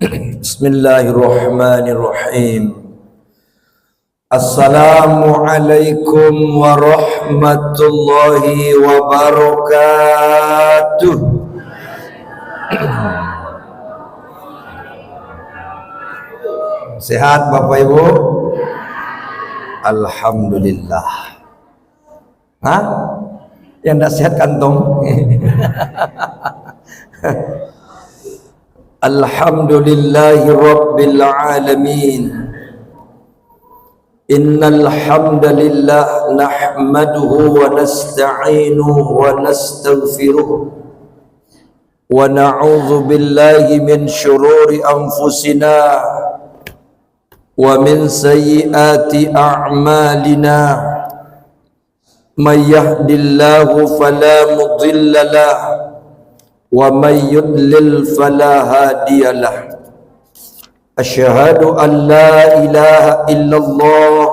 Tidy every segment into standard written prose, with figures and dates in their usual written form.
Bismillahirrahmanirrahim. Assalamualaikum warahmatullahi wabarakatuh. Sehat Bapak Ibu? Alhamdulillah. Hah? Yang tidak sehat kantong. Alhamdulillahi Rabbil Alamin. Innal hamdalillah nahmaduhu wa nasta'inuhu wa nastaghfiruh wa na'udzu billahi min shururi anfusina wa min sayyiati a'malina. May yahdihillahu fala mudilla lahu wa may yudlil fala hadiya lahu. Asyhadu an la ilaha illallah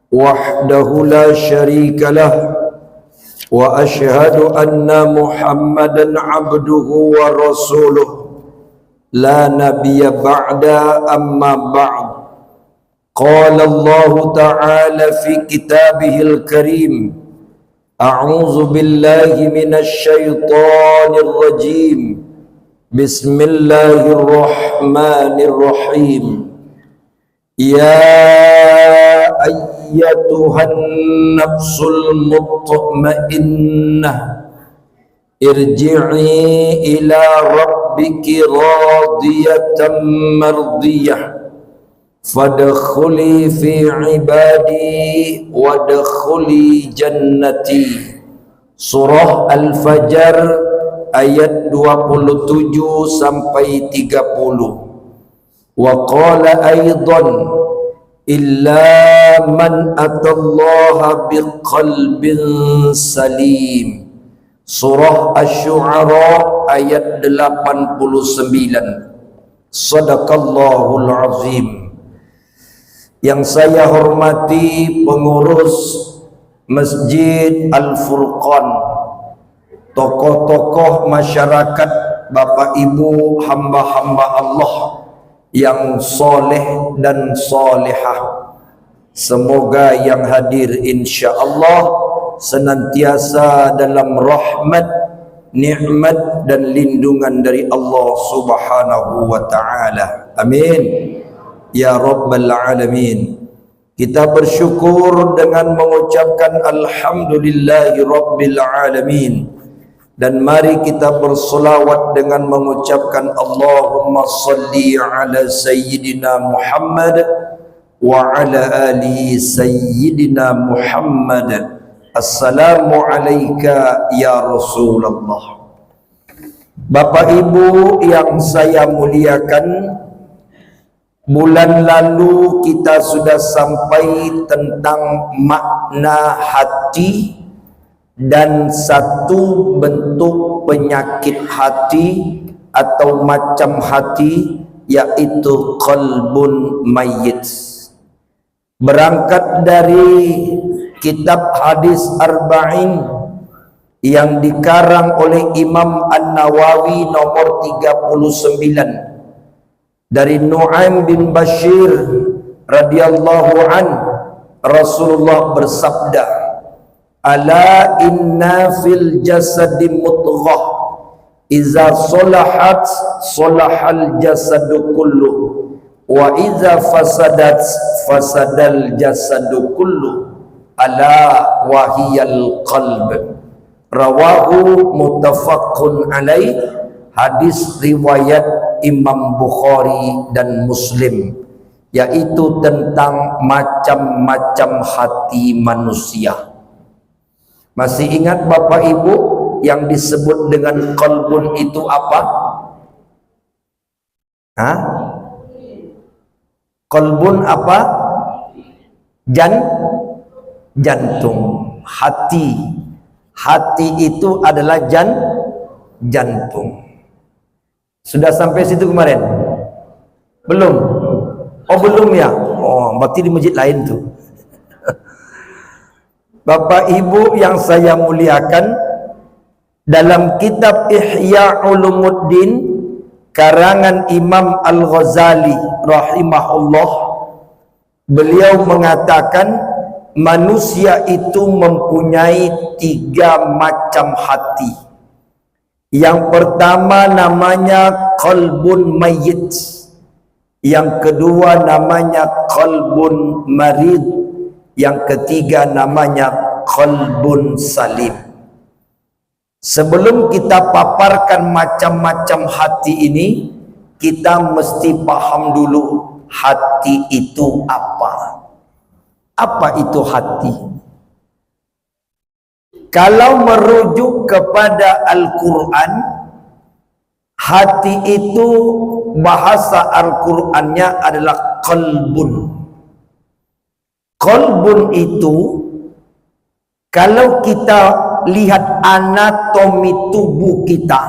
wahdahu la syarika lahu wa asyhadu anna Muhammadan abduhu wa rasuluh la nabiyya ba'da amma ba'd. Qala Allah ta'ala fi kitabihil karim, a'udzu billahi minasy syaithanir rajim. Bismillahirrahmanirrahim. Ya ayyatuhan nafsul mutmainnah, irji'i ila rabbiki radiyatan mardiyah, fadkhuli fi ibadi wadkhuli jannati. Surah Al-Fajr ayat 27 sampai 30. Wa qala aidan illa man atallaha biqalbin salim. Surah Asy-Syu'ara ayat 89. Shadaqallahul azim. Yang saya hormati pengurus Masjid Al-Furqan, tokoh-tokoh masyarakat, Bapak Ibu, hamba-hamba Allah yang soleh dan solehah, semoga yang hadir insya-Allah senantiasa dalam rahmat, nikmat dan lindungan dari Allah Subhanahu wa taala. Amin ya rabbal alamin. Kita bersyukur dengan mengucapkan alhamdulillahi rabbil alamin. Dan mari kita bersolawat dengan mengucapkan Allahumma salli ala Sayyidina Muhammad wa ala ali Sayyidina Muhammad. Assalamu alayka ya Rasulullah. Bapak Ibu yang saya muliakan, bulan lalu kita sudah sampai tentang makna hati dan satu bentuk penyakit hati atau macam hati, yaitu qalbun mayyit. Berangkat dari kitab hadis Arba'in yang dikarang oleh Imam An-Nawawi nomor 39 dari Nu'aim bin Bashir radhiyallahu an, Rasulullah bersabda, ala inna fil jasadi mudghah iza salahat salahal jasadu kullu wa iza fasadat fasadal jasadu kullu ala wahiyal qalb. Rawahu muttafaqun alaih. Hadis riwayat Imam Bukhari dan Muslim, yaitu tentang macam-macam hati manusia. Masih ingat Bapak Ibu yang disebut dengan qalbun itu apa? Hah? Qalbun apa? Jantung, hati. Hati itu adalah jantung. Sudah sampai situ kemarin? Belum? Oh belum ya? Oh berarti di masjid lain tuh. Bapak Ibu yang saya muliakan, dalam kitab Ihya Ulumuddin karangan Imam Al-Ghazali rahimahullah, beliau mengatakan manusia itu mempunyai 3 macam hati. Yang pertama namanya qalbun mayyit, yang kedua namanya qalbun marid, yang ketiga namanya qalbun salim. Sebelum kita paparkan macam-macam hati ini, kita mesti paham dulu hati itu apa. Apa itu hati? Kalau merujuk kepada Al-Quran, hati itu bahasa Al-Qurannya adalah qalbun. Qalbun itu kalau kita lihat anatomi tubuh kita,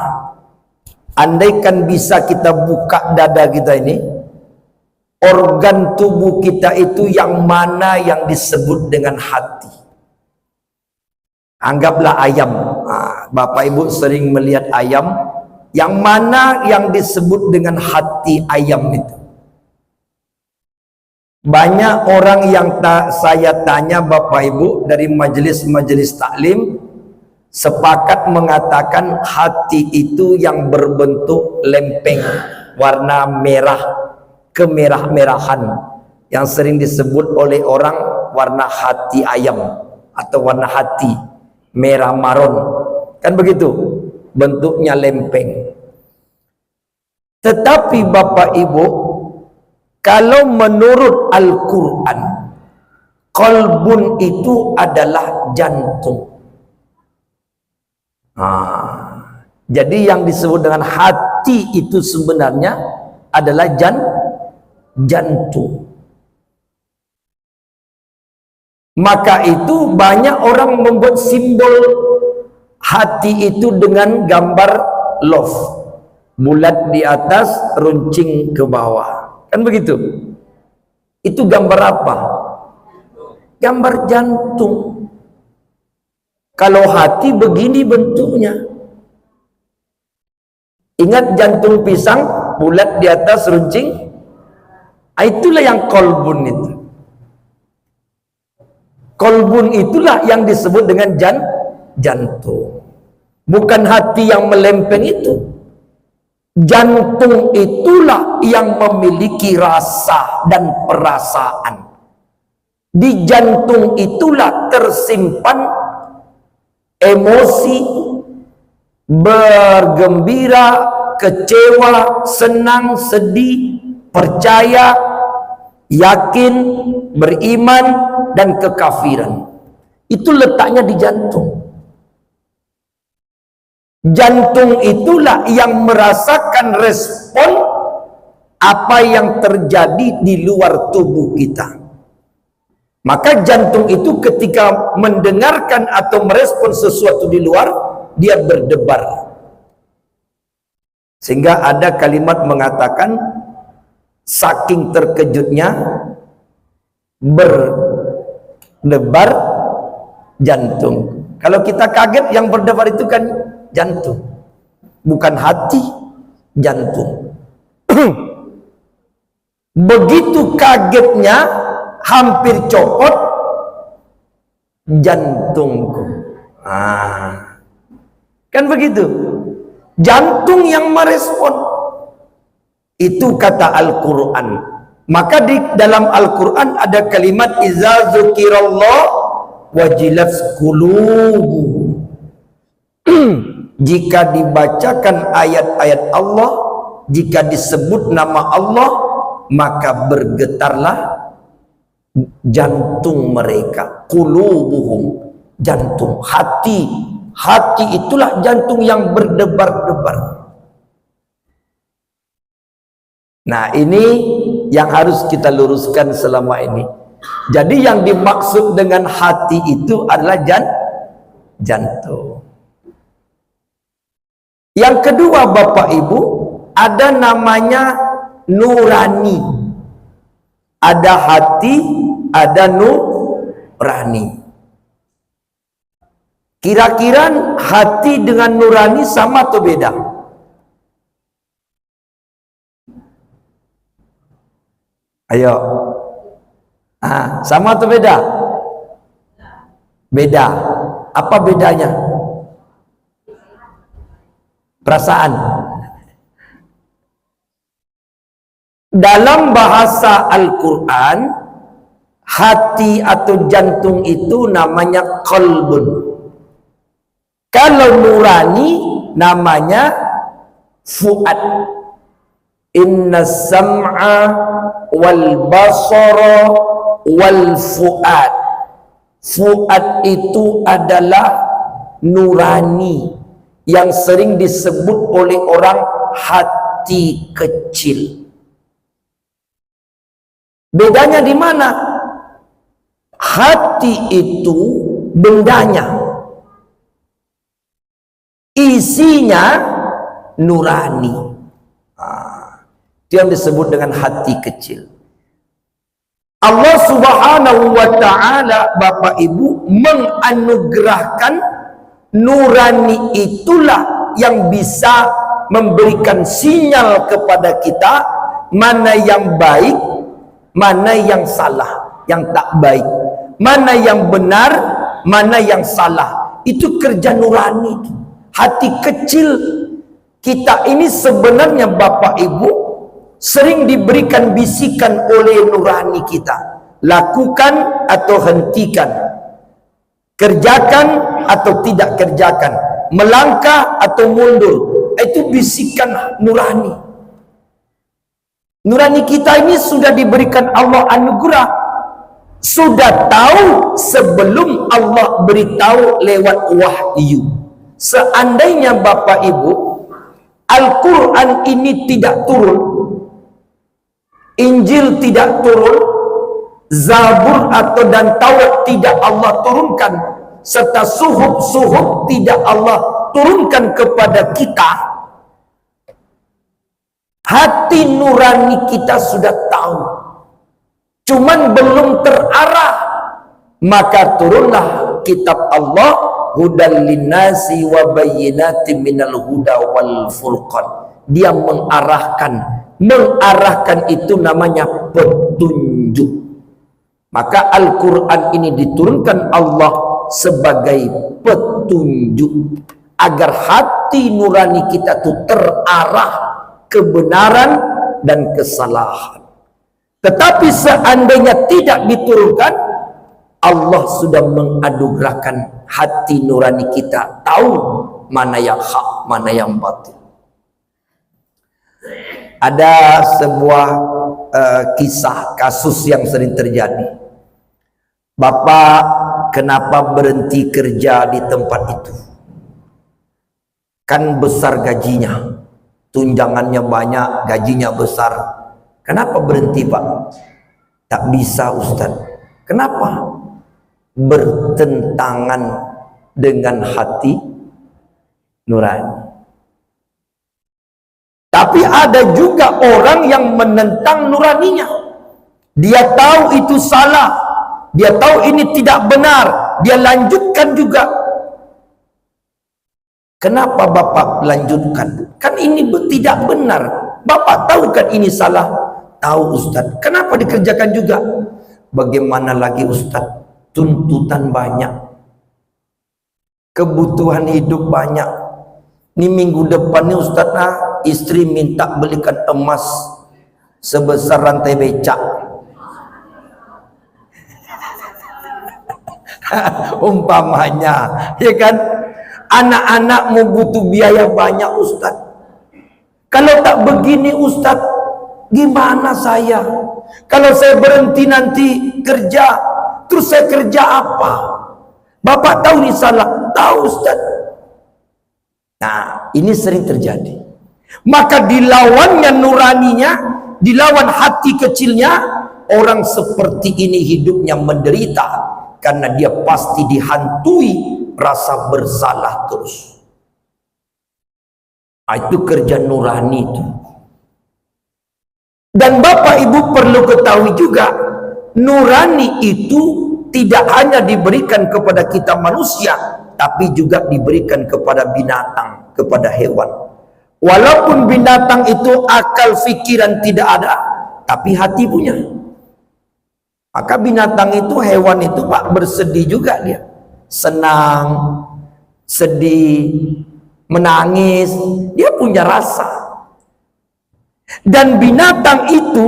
andaikan bisa kita buka dada kita ini, organ tubuh kita itu yang mana yang disebut dengan hati? Anggaplah ayam. Bapak Ibu sering melihat ayam, yang mana yang disebut dengan hati ayam itu? Banyak orang yang saya tanya Bapak Ibu dari majelis-majelis taklim sepakat mengatakan hati itu yang berbentuk lempeng warna merah, kemerah-merahan, yang sering disebut oleh orang warna hati ayam atau warna hati merah maron, kan begitu bentuknya lempeng. Tetapi Bapak Ibu, kalau menurut Al-Quran, qalbun itu adalah jantung. Jadi yang disebut dengan hati itu sebenarnya adalah jantung. Maka itu banyak orang membuat simbol hati itu dengan gambar love, bulat di atas, runcing ke bawah, kan begitu? Itu gambar apa? Gambar jantung. Kalau hati begini bentuknya. Ingat jantung pisang, bulat di atas, runcing? Itulah yang kolbun itu. Kolbun itulah yang disebut dengan jantung. Bukan hati yang melempeng itu. Jantung itulah yang memiliki rasa dan perasaan. Di jantung itulah tersimpan emosi, bergembira, kecewa, senang, sedih, percaya, yakin, beriman, dan kekafiran. Itu letaknya di jantung. Jantung itulah yang merasakan respon apa yang terjadi di luar tubuh kita. Maka jantung itu ketika mendengarkan atau merespon sesuatu di luar, dia berdebar. Sehingga ada kalimat mengatakan, saking terkejutnya berdebar jantung. Kalau kita kaget, yang berdebar itu kan jantung, bukan hati, jantung. Begitu kagetnya, hampir copot jantungku. Kan begitu, jantung yang merespon. Itu kata Al-Quran. Maka di dalam Al-Quran ada kalimat iza dzukirallah wajilat qulubuhum. Jika dibacakan ayat-ayat Allah, jika disebut nama Allah, maka bergetarlah jantung mereka. Qulubuhum, jantung, hati. Hati itulah jantung yang berdebar-debar. Nah, ini yang harus kita luruskan selama ini. Jadi yang dimaksud dengan hati itu adalah jantung. Yang kedua Bapak Ibu, ada namanya nurani. Ada hati, ada nurani. Kira-kira hati dengan nurani sama atau beda? Ayo. Sama atau beda? Beda. Apa bedanya? Perasaan. Dalam bahasa Al-Quran, hati atau jantung itu namanya qalbun. Kalau nurani namanya fuad. Inna sam'a wal basara wal fuad. Fuad itu adalah nurani yang sering disebut oleh orang hati kecil. Bedanya di mana? Hati itu bendanya, isinya nurani. Itu yang disebut dengan hati kecil. Allah Subhanahu wa ta'ala, Bapak Ibu, menganugerahkan nurani itulah yang bisa memberikan sinyal kepada kita mana yang baik, mana yang salah, yang tak baik, mana yang benar, mana yang salah. Itu kerja nurani. Hati kecil kita ini sebenarnya, Bapak Ibu, sering diberikan bisikan oleh nurani kita. Lakukan atau hentikan, kerjakan atau tidak kerjakan, melangkah atau mundur. Itu bisikan nurani. Nurani kita ini sudah diberikan Allah anugerah, sudah tahu sebelum Allah beritahu lewat wahyu. Seandainya Bapak Ibu, Al-Quran ini tidak turun, Injil tidak turun, Zabur atau dan Taurat tidak Allah turunkan, serta suhuf tidak Allah turunkan kepada kita, hati nurani kita sudah tahu, cuman belum terarah, maka turunlah kitab Allah, hudal linnasi wa bayyinatin minal huda wal furqan. Dia mengarahkan itu namanya petunjuk. Maka Al-Quran ini diturunkan Allah sebagai petunjuk agar hati nurani kita itu terarah kebenaran dan kesalahan. Tetapi seandainya tidak diturunkan, Allah sudah menganugerahkan hati nurani kita tahu mana yang hak, mana yang batil. Ada sebuah kisah kasus yang sering terjadi. Bapak kenapa berhenti kerja di tempat itu? Kan besar gajinya, tunjangannya banyak, gajinya besar. Kenapa berhenti, Pak? Tak bisa, Ustaz. Kenapa? Bertentangan dengan hati nurani. Tapi ada juga orang yang menentang nuraninya. Dia tahu itu salah, dia tahu ini tidak benar, dia lanjutkan juga. Kenapa Bapak lanjutkan? Kan ini tidak benar. Bapak tahu kan ini salah? Tahu, Ustaz. Kenapa dikerjakan juga? Bagaimana lagi, Ustaz? Tuntutan banyak, kebutuhan hidup banyak. Ini minggu depan nih, Ustaz, istri minta belikan emas sebesar rantai becak. Umpamanya, ya kan? Anak-anakmu butuh biaya banyak, Ustaz. Kalau tak begini, Ustaz, gimana saya? Kalau saya berhenti nanti kerja, terus saya kerja apa? Bapak tahu ini salah? Tahu, Ustaz. Nah, ini sering terjadi. Maka dilawannya nuraninya, dilawan hati kecilnya, orang seperti ini hidupnya menderita karena dia pasti dihantui rasa bersalah terus. Itu kerja nurani itu. Dan Bapak Ibu perlu ketahui juga, nurani itu tidak hanya diberikan kepada kita manusia, tapi juga diberikan kepada binatang, kepada hewan. Walaupun binatang itu akal fikiran tidak ada, tapi hati punya. Maka binatang itu, hewan itu Pak, bersedih juga dia. Senang, sedih, menangis, dia punya rasa. Dan binatang itu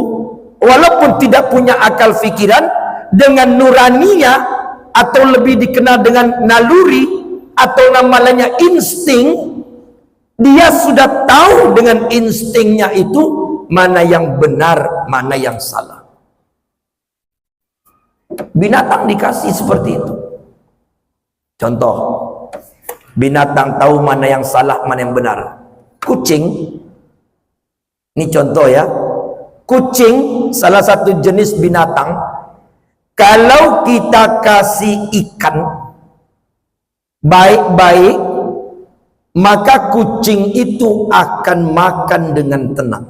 walaupun tidak punya akal fikiran, dengan nuraninya atau lebih dikenal dengan naluri atau namanya insting, dia sudah tahu dengan instingnya itu mana yang benar, mana yang salah. Binatang dikasih seperti itu. Contoh, binatang tahu mana yang salah, mana yang benar. Kucing, ini contoh ya. Kucing salah satu jenis binatang. Kalau kita kasih ikan baik-baik, maka kucing itu akan makan dengan tenang.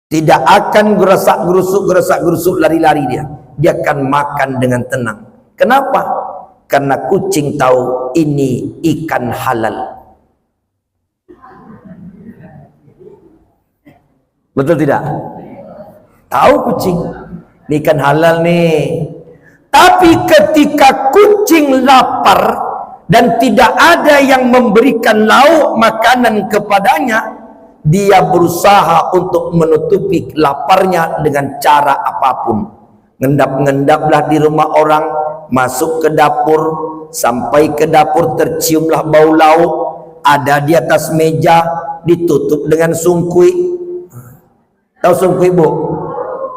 Tidak akan gerusak-gerusuk lari-lari dia. Dia akan makan dengan tenang. Kenapa? Karena kucing tahu ini ikan halal. Betul tidak? Tahu kucing, ini ikan halal nih. Tapi ketika kucing lapar dan tidak ada yang memberikan lauk makanan kepadanya, dia berusaha untuk menutupi laparnya dengan cara apapun. Ngendap-ngendaplah di rumah orang, masuk ke dapur, sampai ke dapur terciumlah bau lauk, ada di atas meja, ditutup dengan sungkui. Tahu sungkui, Bu?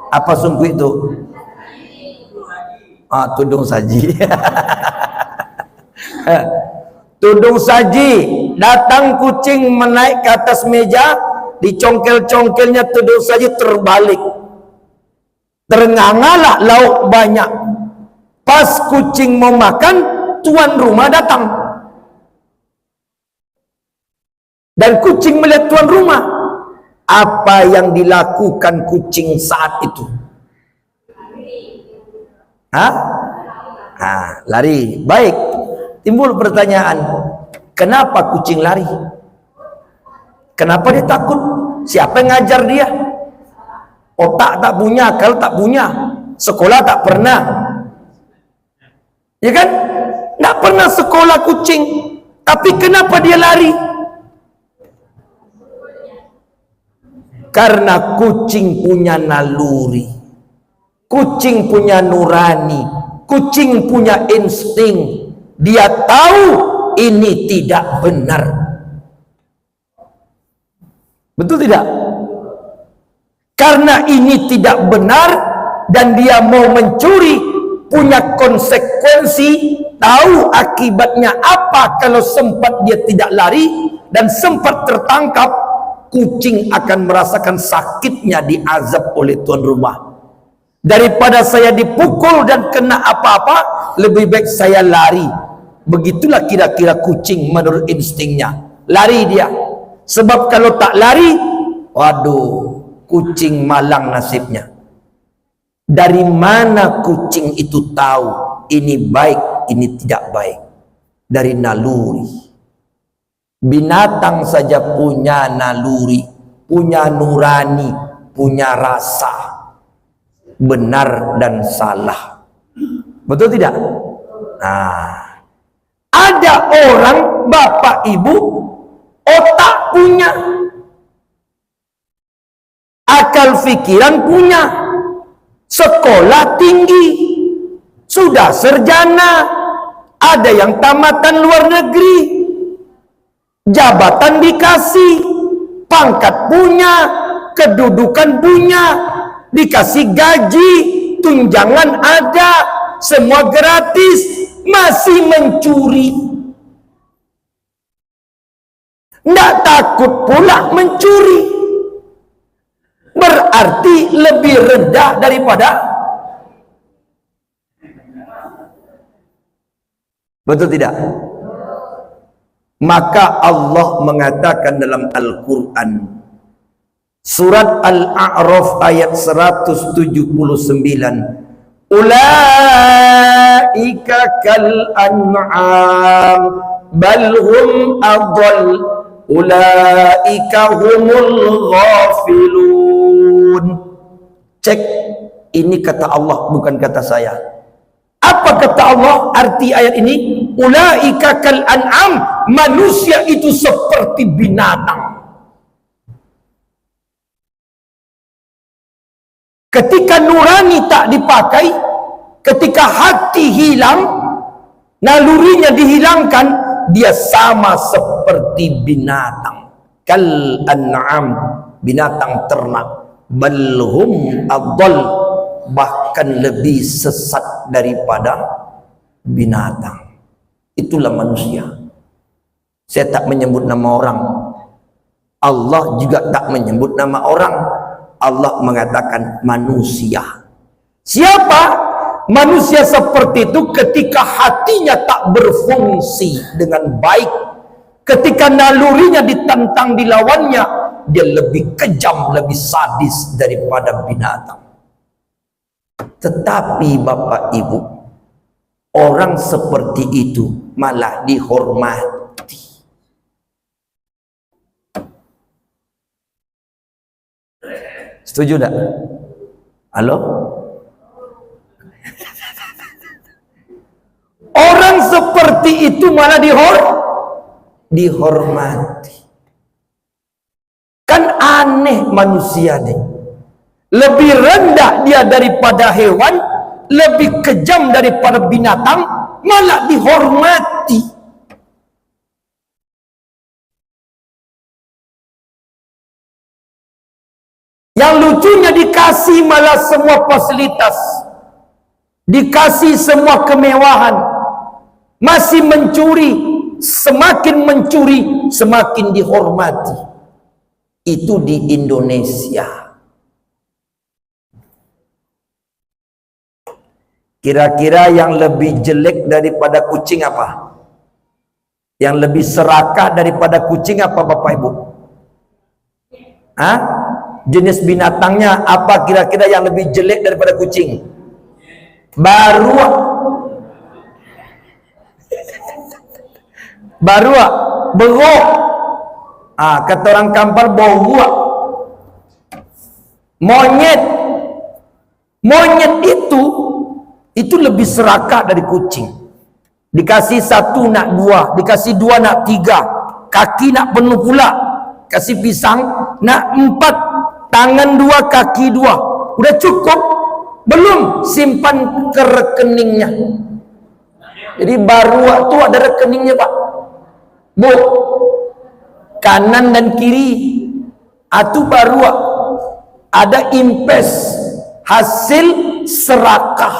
Apa sungkui itu? Tudung saji. Tudung saji. Datang kucing menaik ke atas meja, dicongkel-congkelnya tudung saji terbalik. Terengangalah lauk banyak. Pas kucing mau makan, tuan rumah datang. Dan kucing melihat tuan rumah. Apa yang dilakukan kucing saat itu? Lari. Baik. Timbul pertanyaan, kenapa kucing lari? Kenapa dia takut? Siapa yang ngajar dia? Otak tak punya, akal tak punya, sekolah tak pernah. Ya kan? Tak pernah sekolah kucing. Tapi kenapa dia lari? Karena kucing punya naluri, kucing punya nurani, kucing punya insting. Dia tahu ini tidak benar. Betul tidak? Karena ini tidak benar dan dia mau mencuri, punya konsekuensi, tahu akibatnya apa kalau sempat dia tidak lari dan sempat tertangkap. Kucing akan merasakan sakitnya diazab oleh tuan rumah. Daripada saya dipukul dan kena apa-apa, lebih baik saya lari. Begitulah kira-kira kucing menurut instingnya. Lari dia. Sebab kalau tak lari, waduh, kucing malang nasibnya. Dari mana kucing itu tahu ini baik, ini tidak baik? Dari naluri. Binatang saja punya naluri, punya nurani, punya rasa benar dan salah. Betul tidak? Nah, ada orang, bapak ibu, otak punya, akal pikiran punya, sekolah tinggi, sudah sarjana, ada yang tamatan luar negeri, jabatan dikasih, pangkat punya, kedudukan punya, dikasih gaji, tunjangan ada, semua gratis, masih mencuri. Tidak takut pula mencuri. Berarti lebih rendah daripada. Betul tidak? Maka Allah mengatakan dalam Al-Quran, surat Al-A'raf ayat 179, ulaika kal an'am bal hum adall ulaika humul ghafilun. Cek Ini kata Allah, bukan kata saya. Apa kata Allah? Arti ayat ini, ulaika kal an'am, manusia itu seperti binatang. Ketika nurani tak dipakai, ketika hati hilang, nalurinya dihilangkan, dia sama seperti binatang. Kal an'am, binatang ternak. Balhum adall, bahkan lebih sesat daripada binatang. Itulah manusia. Saya tak menyebut nama orang, Allah juga tak menyebut nama orang. Allah mengatakan manusia. Siapa manusia seperti itu? Ketika hatinya tak berfungsi dengan baik, ketika nalurinya ditentang, dilawannya, dia lebih kejam, lebih sadis daripada binatang. Tetapi Bapak Ibu, orang seperti itu malah dihormati. Setuju tak? Halo? Orang seperti itu malah dihormati. Kan aneh manusia nih. Lebih rendah dia daripada hewan, lebih kejam daripada binatang, malah dihormati. Yang lucunya dikasih malah semua fasilitas, dikasih semua kemewahan, masih mencuri. Semakin mencuri, semakin dihormati. Itu di Indonesia. Kira-kira yang lebih jelek daripada kucing apa? Yang lebih serakah daripada kucing apa Bapak Ibu? Hah? Jenis binatangnya apa kira-kira yang lebih jelek daripada kucing? Baruak. Baruak, berok. Kata orang Kampar, bauak. Monyet. Monyet itu lebih serakah dari kucing. Dikasih satu nak dua, dikasih dua nak tiga, kaki nak penuh pula. Kasih pisang nak 4, tangan 2, kaki 2. Udah cukup? Belum, simpan ke rekeningnya. Jadi baru tuh ada rekeningnya Pak Bu, kanan dan kiri. Itu baru ada impes, hasil serakah,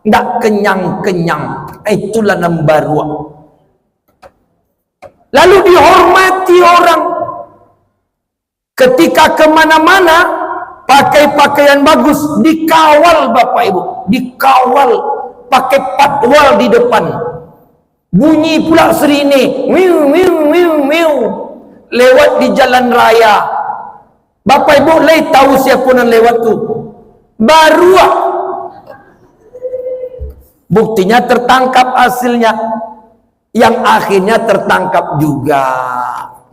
nggak kenyang-kenyang. Itulah nama baru. Lalu dihormati orang. Ketika kemana-mana pakai pakaian bagus, dikawal Bapak Ibu, dikawal pakai patwal di depan, bunyi pula sirine, wiu wiu wiu wiu, lewat di jalan raya. Bapak Ibu leh tahu siapa yang lewat tu? Baru buktinya tertangkap hasilnya, yang akhirnya tertangkap juga.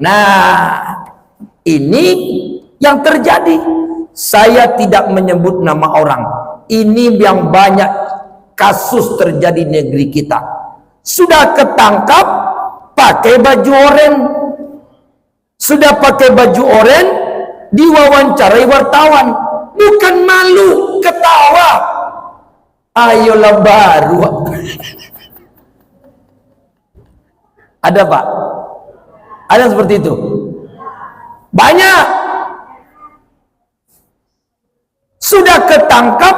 Nah, ini yang terjadi. Saya tidak menyebut nama orang. Ini yang banyak kasus terjadi di negeri kita. Sudah ketangkap pakai baju oranye. Sudah pakai baju oranye, diwawancarai wartawan. Bukan malu, ketawa. Ayolah baru. Ada Pak? Ada seperti itu? Banyak. Sudah ketangkap,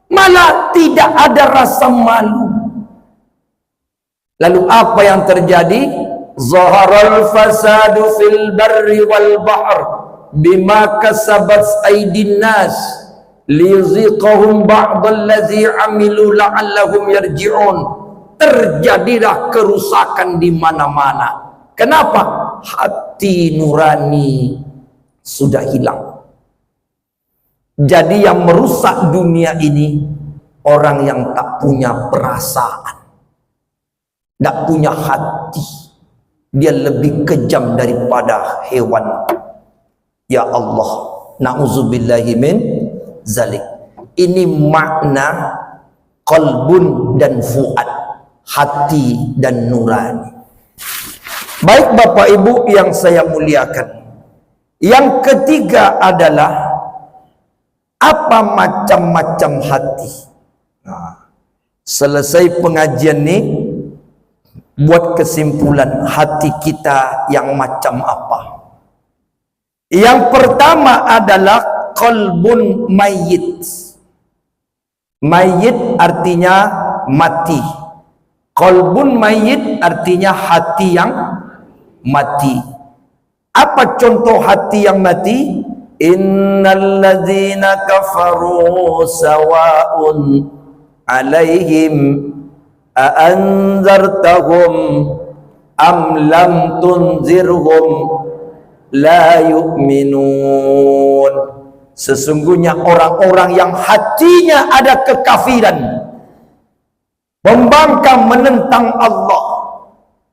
malah tidak ada rasa malu. Lalu apa yang terjadi? Zaharal fasadu fil barri wal bahr bima kasabat aydin nas liyuziqahum ba'dallazi amilu la'allahum yarji'un. Terjadilah kerusakan di mana-mana. Kenapa? Hati nurani sudah hilang. Jadi yang merusak dunia ini orang yang tak punya perasaan, tak punya hati. Dia lebih kejam daripada hewan. Ya Allah, na'udzubillahi min zalik. Ini makna qalbun dan fuad, hati dan nurani. Baik Bapak Ibu yang saya muliakan, yang ketiga adalah apa macam-macam hati. Nah, selesai pengajian ini, buat kesimpulan hati kita yang macam apa. Yang pertama adalah qalbun mayyit. Mayyit artinya mati. Qalbun mayyit artinya hati yang mati. Apa contoh hati yang mati? Innal ladzina kafaru sawa'un alaihim a'anzartahum am lam tunzirhum la yu'minun. Sesungguhnya orang-orang yang hatinya ada kekafiran, membangkang menentang Allah,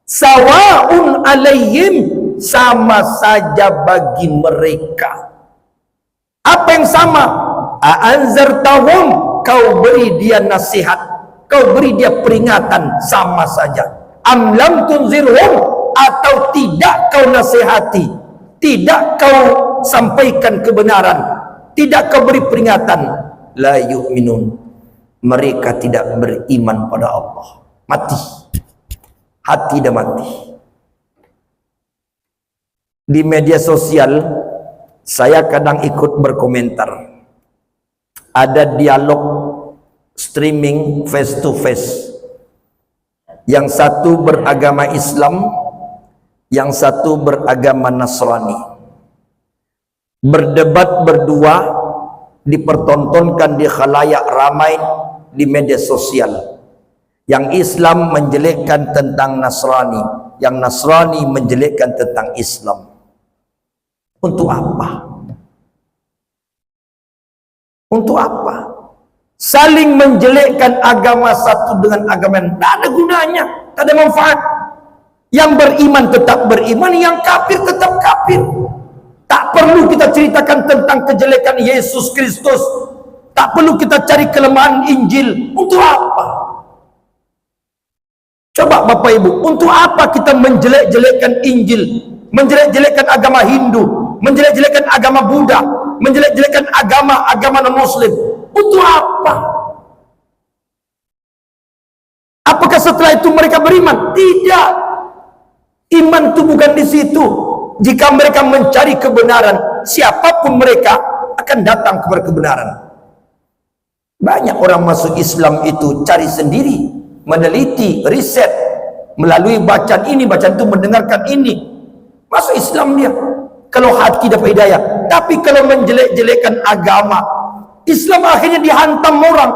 sawa'un alaihim, sama saja bagi mereka. Apa yang sama? A'anzartahum, kau beri dia nasihat, kau beri dia peringatan, sama saja. Am lam tunzirhum, atau tidak kau nasihati, tidak kau sampaikan kebenaran, tidak kau beri peringatan, la yu'minun, mereka tidak beriman pada Allah. Mati, hati dah mati. Di media sosial saya kadang ikut berkomentar, ada dialog streaming face to face, yang satu beragama Islam, yang satu beragama Nasrani, berdebat berdua, dipertontonkan di khalayak ramai di media sosial. Yang Islam menjelekkan tentang Nasrani, yang Nasrani menjelekkan tentang Islam. Untuk apa? Untuk apa? Saling menjelekkan agama satu dengan agama yang tak ada gunanya, tak ada manfaat. Yang beriman tetap beriman, yang kafir tetap kafir. Tak perlu kita ceritakan tentang kejelekan Yesus Kristus, tak perlu kita cari kelemahan Injil. Untuk apa? Coba Bapak Ibu, untuk apa kita menjelek-jelekkan Injil, menjelek-jelekkan agama Hindu, menjelek-jelekkan agama Buddha, menjelek-jelekkan agama non-Muslim? Untuk apa? Apakah setelah itu mereka beriman? Tidak. Iman itu bukan di situ. Jika mereka mencari kebenaran, siapapun mereka akan datang kepada kebenaran. Banyak orang masuk Islam itu cari sendiri, meneliti, riset, melalui bacaan ini, bacaan itu, mendengarkan ini, masuk Islam dia. Kalau hati dapat hidayah. Tapi kalau menjelek-jelekkan agama, Islam akhirnya dihantam orang.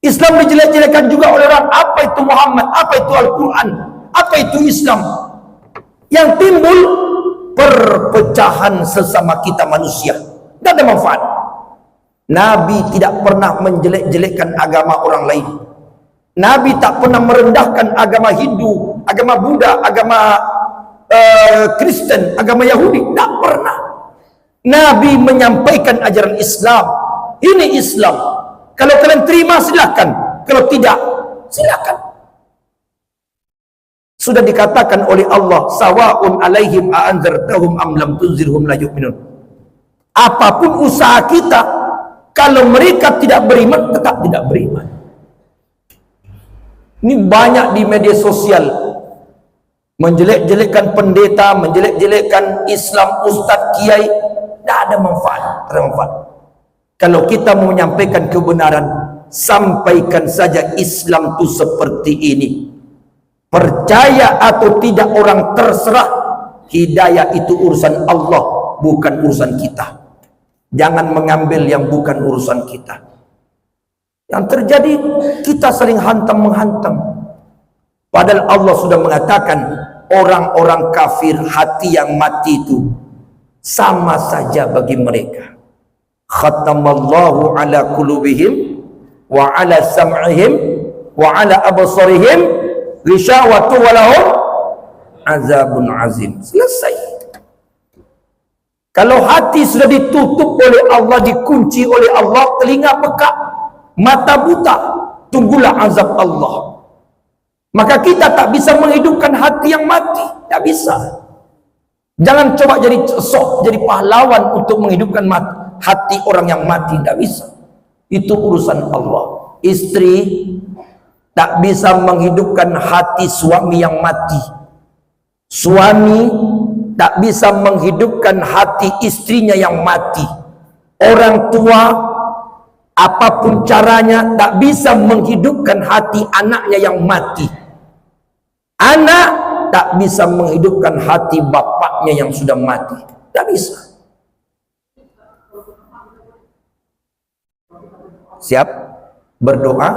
Islam dijelek-jelekkan juga oleh orang. Apa itu Muhammad? Apa itu Al-Quran? Apa itu Islam? Yang timbul perpecahan sesama kita manusia. Tidak ada manfaat. Nabi tidak pernah menjelek-jelekkan agama orang lain. Nabi tak pernah merendahkan agama Hindu, agama Buddha, agama Kristen, agama Yahudi. Tak pernah. Nabi menyampaikan ajaran Islam. Ini Islam. Kalau kalian terima silakan, kalau tidak silakan. Sudah dikatakan oleh Allah, sawa'un alaihim a'anzartahum am lam tunzirhum la yu'minun. Apapun usaha kita, kalau mereka tidak beriman, tetap tidak beriman. Ini banyak di media sosial, menjelek-jelekkan pendeta, menjelek-jelekkan Islam, ustaz, kiai. Tidak ada manfaat, tidak ada manfaat. Kalau kita mau menyampaikan kebenaran, sampaikan saja Islam itu seperti ini. Percaya atau tidak orang terserah. Hidayah itu urusan Allah, bukan urusan kita. Jangan mengambil yang bukan urusan kita. Yang terjadi, kita saling hantam-menghantam. Padahal Allah sudah mengatakan, orang-orang kafir, hati yang mati itu sama saja bagi mereka. Khatamallahu ala qulubihim wa ala sam'ihim wa ala absarihim ghishawatu wa lahum azabun azim. Selesai. Kalau hati sudah ditutup oleh Allah, dikunci oleh Allah, telinga pekak, mata buta, tunggulah azab Allah. Maka kita tak bisa menghidupkan hati yang mati. Tak bisa. Jangan coba jadi sok, jadi pahlawan untuk menghidupkan hati orang yang mati. Tak bisa. Itu urusan Allah. Istri tak bisa menghidupkan hati suami yang mati. Suami tak bisa menghidupkan hati istrinya yang mati. Orang tua apapun caranya tak bisa menghidupkan hati anaknya yang mati. Anak tak bisa menghidupkan hati bapaknya yang sudah mati. Tak bisa. Siap? Berdoa?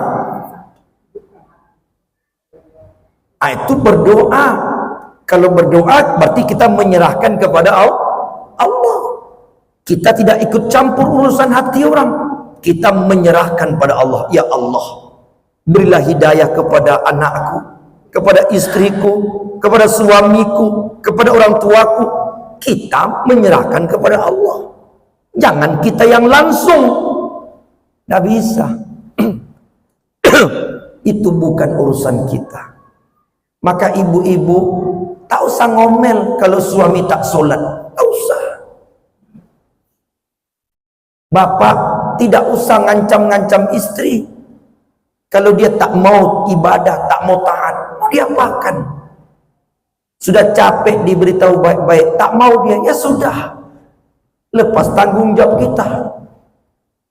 Itu berdoa. Kalau berdoa berarti kita menyerahkan kepada Allah. Kita tidak ikut campur urusan hati orang. Kita menyerahkan pada Allah. Ya Allah, berilah hidayah kepada anakku, kepada istriku, kepada suamiku, kepada orang tuaku. Kita menyerahkan kepada Allah. Jangan kita yang langsung. Tidak bisa. Itu bukan urusan kita. Maka ibu-ibu tak usah ngomel kalau suami tak sholat. Tak usah. Bapak tidak usah ngancam-ngancam istri. Kalau dia tak mau ibadah, tak mau taat, mau diapakan? Sudah capek diberitahu baik-baik, tak mau dia, ya sudah. Lepas tanggung jawab kita.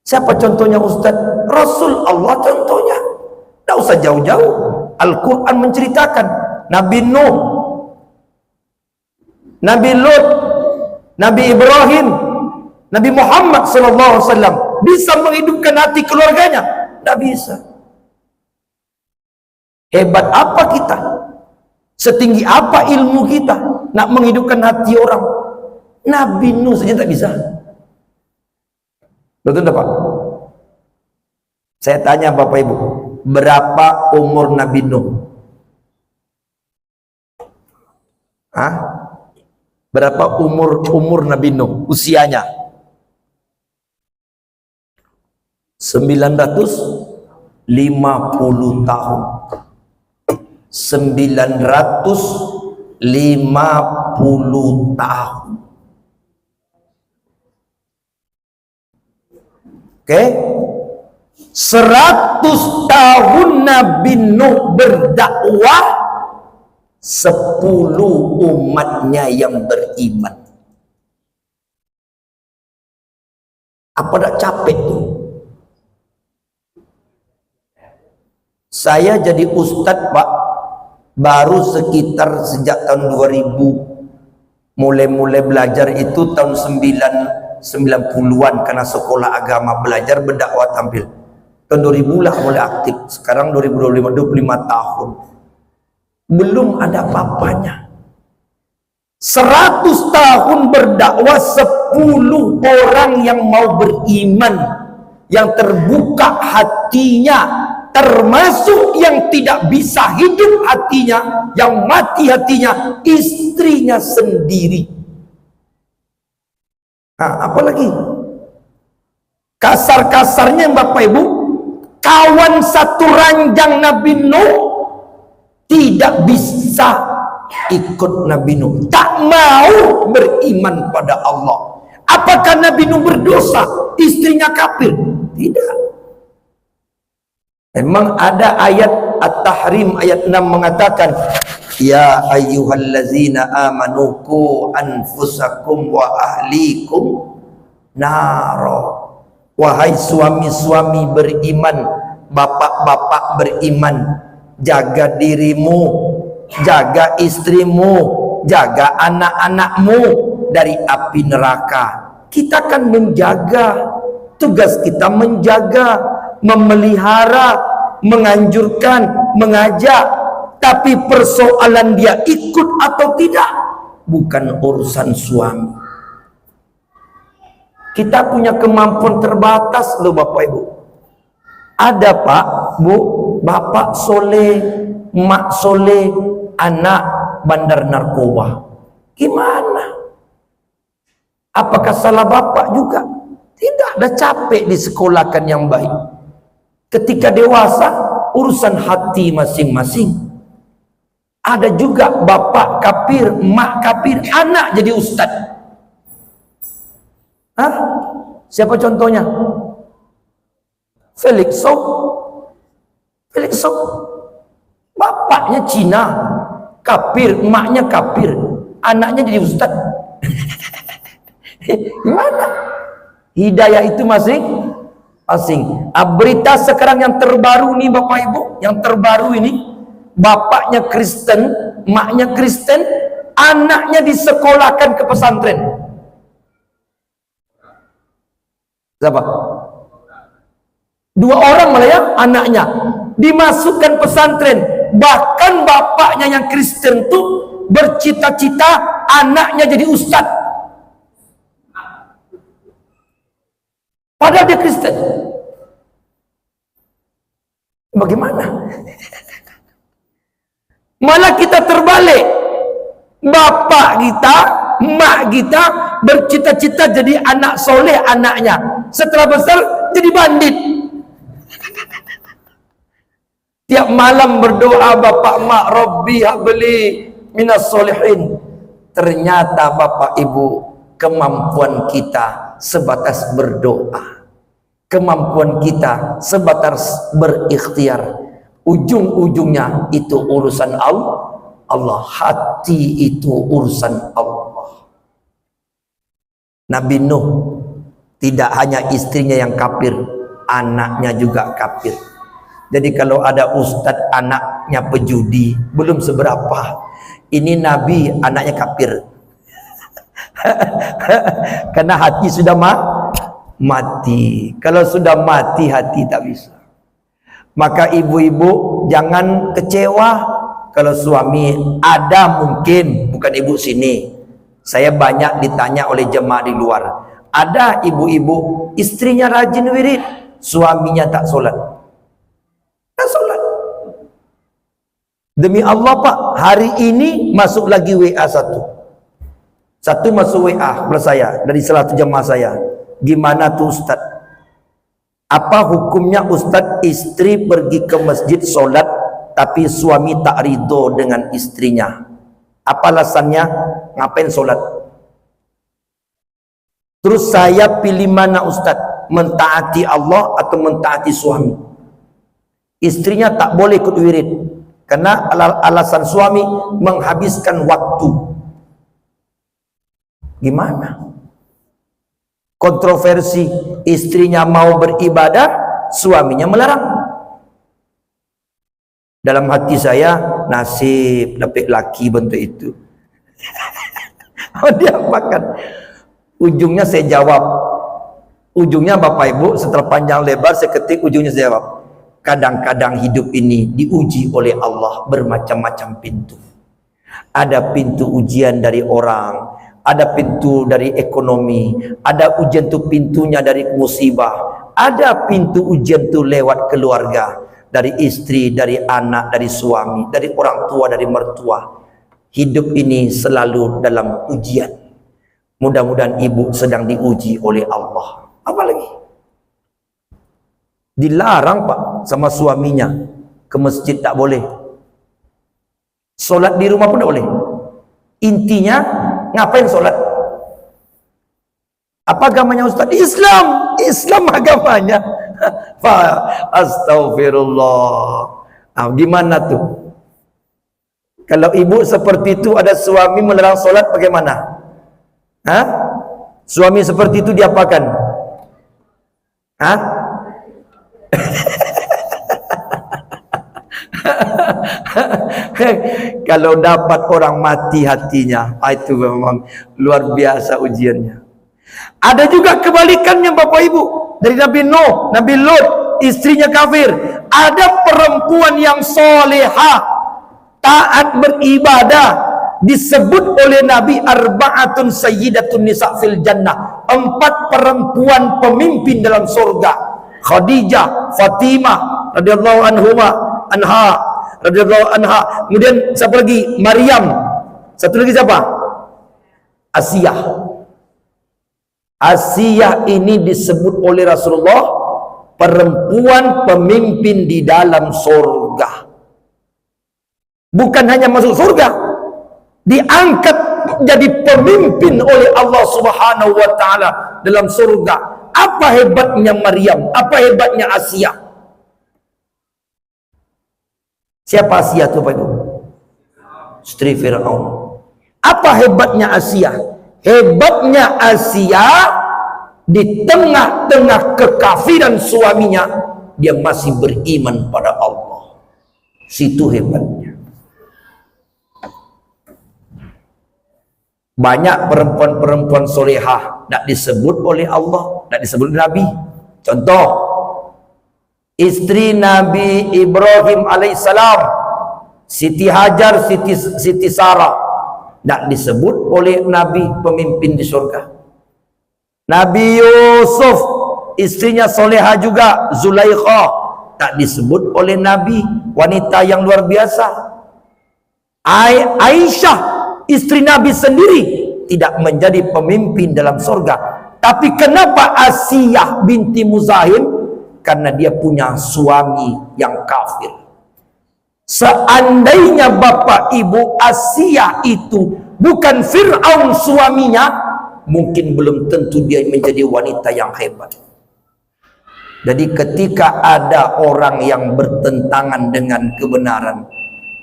Siapa contohnya Ustaz? Rasul Allah contohnya. Tak usah jauh-jauh. Al-Quran menceritakan Nabi Nuh, Nabi Lut, Nabi Ibrahim, Nabi Muhammad SAW bisa menghidupkan hati keluarganya? Tak bisa. Hebat apa kita? Setinggi apa ilmu kita nak menghidupkan hati orang? Nabi Nuh saja tak bisa. Betul tak Pak? Saya tanya Bapak Ibu, berapa umur Nabi Nuh? Berapa umur Nabi Nuh? Usianya 950 tahun. 950 tahun. Oke? 100 tahun Nabi Nuh berdakwah, 10 umatnya yang beriman. Apa tak capek tuh? Saya jadi ustadz Pak, baru sekitar sejak tahun 2000. Mulai belajar itu tahun 90-an karena sekolah agama, belajar berdakwah tampil. Tahun 2000 lah mulai aktif. Sekarang 2025, 25 tahun. Belum ada apa-apanya. 100 tahun berdakwah, 10 orang yang mau beriman, yang terbuka hatinya, termasuk yang tidak bisa hidup hatinya, yang mati hatinya, istrinya sendiri. Apalagi kasar-kasarnya Bapak Ibu, kawan satu ranjang Nabi Nuh tidak bisa ikut Nabi Nuh, tak mau beriman pada Allah. Apakah Nabi Nuh berdosa? Istrinya kafir? Tidak. Memang ada ayat At-Tahrim ayat 6 mengatakan, ya ayyuhallazina amanu qu anfusakum wa ahlikum naro. Wahai suami-suami beriman, bapak-bapak beriman, jaga dirimu, jaga istrimu, jaga anak-anakmu dari api neraka. Kita kan menjaga, tugas kita menjaga, memelihara, menganjurkan, mengajak. Tapi persoalan dia ikut atau tidak bukan urusan suami. Kita punya kemampuan terbatas loh Bapak Ibu. Ada Pak, Bu, Bapak soleh, Mak soleh, anak bandar narkoba. Gimana? Apakah salah bapak juga? Tidak, dah capek disekolahkan yang baik. Ketika dewasa, urusan hati masing-masing. Ada juga bapak kafir, mak kafir, anak jadi ustaz. Hah? Siapa contohnya? Felix Sow. Felix Sow. Bapaknya Cina, kafir, emaknya kafir, anaknya jadi ustaz. Gimana? Hidayah itu masing-masing. Berita sekarang yang terbaru nih Bapak Ibu, yang terbaru ini, bapaknya Kristen, emaknya Kristen, anaknya disekolahkan ke pesantren. Siapa? 2 orang malah ya, anaknya dimasukkan pesantren. Bahkan bapaknya yang Kristen tuh bercita-cita anaknya jadi ustaz, padahal dia Kristen. Bagaimana? Malah kita terbalik. Bapak kita, mak kita bercita-cita jadi anak soleh anaknya. Setelah besar jadi bandit. Tiap malam berdoa bapak mak, Rabbi habli minas solihin. Ternyata Bapak Ibu, kemampuan kita sebatas berdoa, kemampuan kita sebatas berikhtiar. Ujung-ujungnya itu urusan Allah. Hati itu urusan Allah. Nabi Nuh tidak hanya istrinya yang kafir, anaknya juga kafir. Jadi kalau ada ustadz anaknya pejudi, belum seberapa. Ini Nabi anaknya kafir. Karena hati sudah mati. Kalau sudah mati hati tak bisa. Maka ibu-ibu jangan kecewa kalau suami ada, mungkin bukan ibu sini. Saya banyak ditanya oleh jemaah di luar. Ada ibu-ibu istrinya rajin wirid, suaminya tak solat. Tak solat. Demi Allah Pak, hari ini masuk lagi WA satu masuk WA kepada saya dari salah satu jemaah saya. Gimana tuh Ustaz? Apa hukumnya Ustaz istri pergi ke masjid solat tapi suami tak ridho dengan istrinya? Apa alasannya? Ngapain solat? Terus saya pilih mana Ustaz? Mentaati Allah atau mentaati suami? Istrinya tak boleh ikut wirid karena alasan suami menghabiskan waktu. Gimana? Kontroversi, istrinya mau beribadah, suaminya melarang. Dalam hati saya, nasib dapat laki bentuk itu. Dia apakan? Ujungnya saya jawab. Ujungnya Bapak Ibu, setelah panjang lebar saya ketik, ujungnya saya jawab. Kadang-kadang hidup ini diuji oleh Allah bermacam-macam pintu. Ada pintu ujian dari orang, ada pintu dari ekonomi, ada ujian tu pintunya dari musibah, ada pintu ujian tu lewat keluarga, dari istri, dari anak, dari suami, dari orang tua, dari mertua. Hidup ini selalu dalam ujian. Mudah-mudahan ibu sedang diuji oleh Allah. Apa lagi? Dilarang Pak sama suaminya ke masjid, tak boleh. Solat di rumah pun tak boleh. Intinya ngapain solat? Apa agamanya Ustaz? Islam agamanya. Astagfirullah. Gimana tuh? Kalau ibu seperti itu ada suami melarang solat, bagaimana? Hah? Suami seperti itu diapakan? Hah? Kalau dapat orang mati hatinya, itu memang luar biasa ujiannya. Ada juga kebalikannya Bapak Ibu, dari Nabi Nuh, Nabi Lut, istrinya kafir. Ada perempuan yang solehah, taat beribadah, disebut oleh Nabi arba'atun sayyidatun nisa fil jannah, 4 perempuan pemimpin dalam surga. Khadijah, Fatimah radhiyallahu anha radhiyallahu anha. Kemudian siapa lagi? Maryam. Satu lagi siapa? Asiyah. Asiyah ini disebut oleh Rasulullah perempuan pemimpin di dalam surga. Bukan hanya masuk surga, diangkat jadi pemimpin oleh Allah Subhanahu wa taala dalam surga. Apa hebatnya Maryam? Apa hebatnya Asiyah? Siapa Asiyah itu Pak Ibu? Istri Fir'aun. Apa hebatnya Asiyah? Hebatnya Asiyah, di tengah-tengah kekafiran suaminya, dia masih beriman pada Allah. Situ hebatnya. Banyak perempuan-perempuan solehah tidak disebut oleh Allah, tidak disebut Nabi. Contoh, istri Nabi Ibrahim alaihissalam, Siti Hajar, Siti Sarah, tidak disebut oleh Nabi pemimpin di surga. Nabi Yusuf, istrinya solehah juga, Zulaikha, tak disebut oleh Nabi, wanita yang luar biasa. Aisyah, istri Nabi sendiri, tidak menjadi pemimpin dalam surga. Tapi kenapa Asiyah binti Muzahim? Karena dia punya suami yang kafir. Seandainya bapak ibu Asiyah itu bukan Fir'aun suaminya, mungkin belum tentu dia menjadi wanita yang hebat. Jadi ketika ada orang yang bertentangan dengan kebenaran,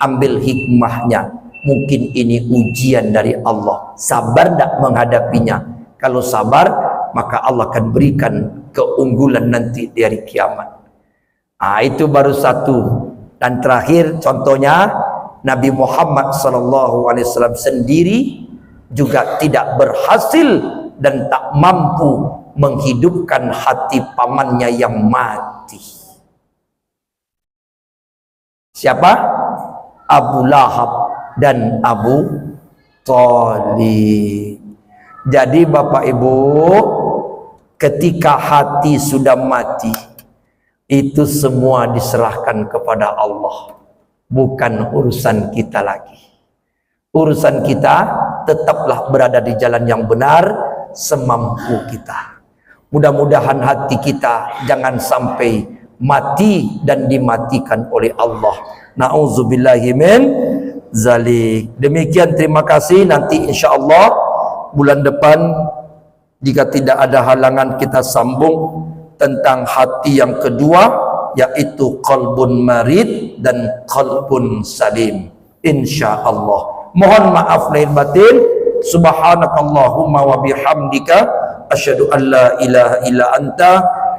ambil hikmahnya. Mungkin ini ujian dari Allah. Sabar tak menghadapinya. Kalau sabar, maka Allah akan berikan keunggulan nanti di hari kiamat. Itu baru satu. Dan terakhir contohnya, Nabi Muhammad SAW sendiri juga tidak berhasil dan tak mampu menghidupkan hati pamannya yang mati. Siapa? Abu Lahab dan Abu Thalib. Jadi Bapak Ibu, ketika hati sudah mati, itu semua diserahkan kepada Allah, bukan urusan kita lagi. Urusan kita tetaplah berada di jalan yang benar semampu kita. Mudah-mudahan hati kita jangan sampai mati dan dimatikan oleh Allah. Na'udzubillahi min zalik. Demikian, terima kasih. Nanti insya-Allah bulan depan, jika tidak ada halangan, kita sambung tentang hati yang kedua, yaitu qalbun marid dan qalbun salim, insya-Allah. Mohon maaf lahir batin. Subhanakallahumma wa bihamdika asyhadu an la ilaha illa anta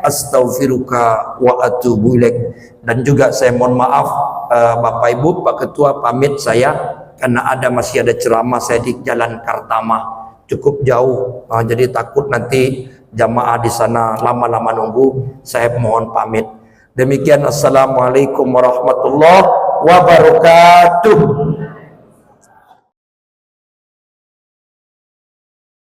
astaghfiruka wa atubu ilaik. Dan juga saya mohon maaf Bapak Ibu, Pak Ketua, pamit saya karena masih ada ceramah saya di Jalan Kartama, cukup jauh. Jadi takut nanti jamaah di sana lama-lama nunggu. Saya mohon pamit. Demikian, assalamualaikum warahmatullahi wabarakatuh.